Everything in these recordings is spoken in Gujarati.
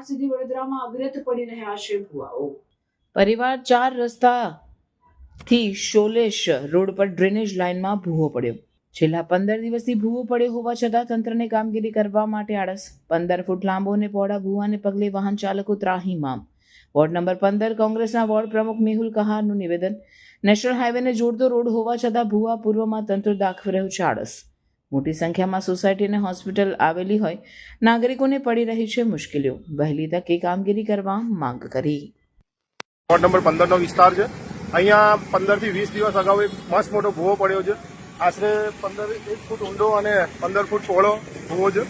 સ્માર્ટ સિટી વડોદરામાં અવિરત પડી રહ્યા છે ભૂવાઓ। પરિવાર 4 રસ્તાથી શોલેશ રોડ પર ડ્રેનેજ લાઇનમાં ભૂવો પડ્યો। છેલ્લા 15 દિવસથી ભૂવો પડ્યો હોવા છતાં તંત્રને કામગીરી કરવા માટે આળસ। 15 ફૂટ લાંબો અને પહોળા ભૂવાને પગલે વાહન ચાલકો ત્રાહિમામ। વોર્ડ નંબર 15 કોંગ્રેસના વોર્ડ પ્રમુખ મેહુલ કહારનું નિવેદન। નેશનલ હાઈવેને જોડતો રોડ હોવા છતાં ભૂવા પૂર્વમાં તંત્ર દાખવી રહ્યું છે આળસ। મોટી સંખ્યામાં સોસાયટી અને હોસ્પિટલ આવેલી હોય નાગરિકોને પડી રહી છે મુશ્કેલીઓ। વહેલી તકે કામગીરી કરવા માંગ કરી। વોર્ડ નંબર 15 નો વિસ્તાર છે। અહીંયા 15 થી 20 દિવસ અગાઉ એક મસ્ત મોટો ભૂવો પડ્યો છે। આશરે 1 ફૂટ ઊંડો અને 15 ફૂટ પહોળો ભૂવો છે।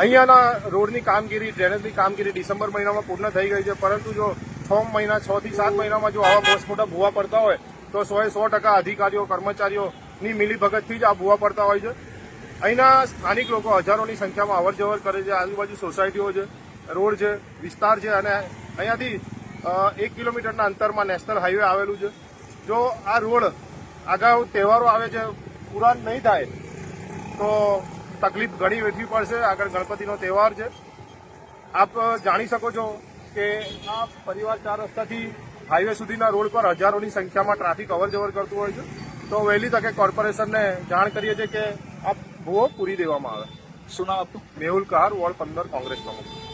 અહીંયાના રોડની કામગીરી, ડ્રેનેજની કામગીરી ડિસેમ્બર મહિનામાં પૂર્ણ થઈ ગઈ છે, પરંતુ જો 6 થી 7 મહિનામાં જો આવા મસ્ત મોટા ભૂવા પડતા હોય તો 100% અધિકારીઓ, કર્મચારીઓની મિલીભગતથી જ આ ભૂવા પડતા હોય છે। અહીંના સ્થાનિક લોકો હજારોની સંખ્યામાં અવર જવર કરે છે। આજુબાજુ સોસાયટીઓ છે, રોડ છે, વિસ્તાર છે અને અહીંયાથી 1 કિલોમીટરના અંતરમાં નેશનલ હાઈવે આવેલું છે। જો આ રોડ અગાઉ તહેવારો આવે છે પૂરા નહીં થાય તો તકલીફ ઘણી વેઠવી પડશે। આગળ ગણપતિનો તહેવાર છે। આપ જાણી શકો છો કે આ પરિવાર 4 રસ્તાથી હાઈવે સુધીના રોડ પર હજારોની સંખ્યામાં ટ્રાફિક અવર જવર કરતું હોય છે। તો વહેલી તકે કોર્પોરેશનને જાણ કરીએ છીએ કે આ ભૂવો પૂરી દેવામાં આવે। શું નામ આપનું? મેહુલ કહાર, વોર્ડ 15 કોંગ્રેસ પ્રમુખ।